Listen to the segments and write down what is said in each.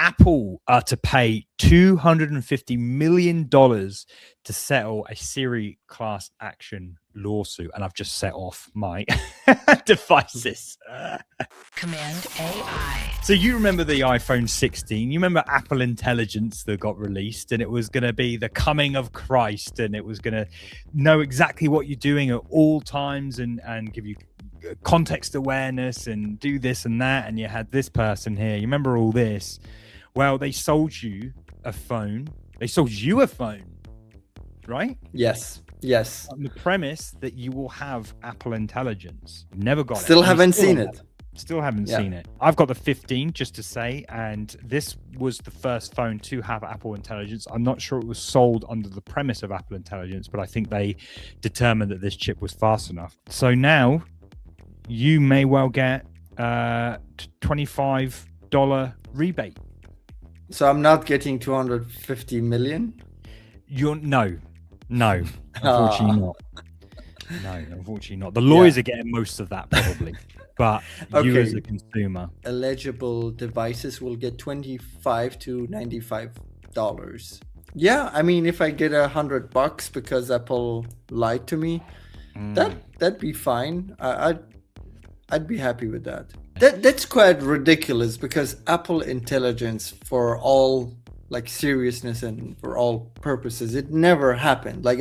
Apple are to pay $250 million to settle a Siri class action lawsuit. And I've just set off my devices. Cmd AI. So you remember the iPhone 16? You remember Apple Intelligence that got released, and it was going to be the coming of Christ, and it was going to know exactly what you're doing at all times and give you context awareness and do this and that. And you had this person here. You remember all this? Well, they sold you a phone. They sold you a phone, right? Yes. On the premise that you will have Apple Intelligence. Never got it. Still haven't seen it. Still haven't seen it. I've got the 15, just to say, and this was the first phone to have Apple Intelligence. I'm not sure it was sold under the premise of Apple Intelligence, but I think they determined that this chip was fast enough. So now you may well get $25 rebate. So I'm not getting 250 million? No, unfortunately not. No, unfortunately not. The lawyers are getting most of that probably, but you as a consumer. Eligible devices will get $25 to $95. Yeah, I mean, if I get $100 because Apple lied to me, that'd be fine. I'd be happy with that. That's quite ridiculous because Apple Intelligence, for all like seriousness and for all purposes, it never happened. Like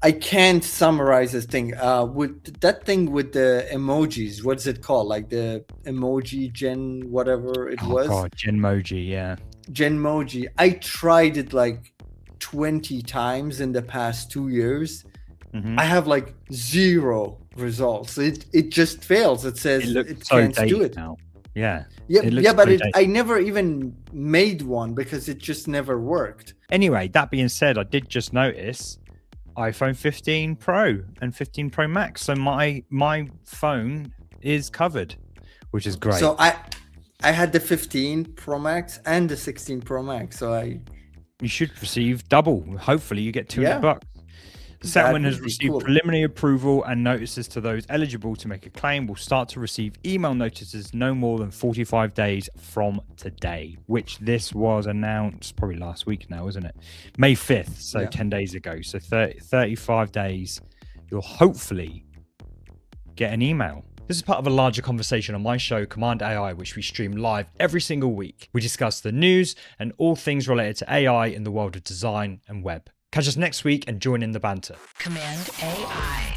I can't summarize this thing with that thing with the emojis. What's it called? Like the emoji gen, whatever it was. God, Genmoji, yeah. Genmoji. I tried it like 20 times in the past 2 years. I have like 0 results. It just fails. It says it can't do it now. Yeah, but I never even made one because it just never worked. Anyway, that being said, I did just notice iPhone 15 Pro and 15 Pro Max. So my phone is covered, which is great. So I had the 15 Pro Max and the 16 Pro Max. So you should receive double. Hopefully you get $200. Settlement has received preliminary approval, and notices to those eligible to make a claim will start to receive email notices no more than 45 days from today, which this was announced probably last week now, isn't it? May 5th, so 10 days ago. So 35 days, you'll hopefully get an email. This is part of a larger conversation on my show, Cmd AI, which we stream live every single week. We discuss the news and all things related to AI in the world of design and web. Catch us next week and join in the banter. Cmd AI.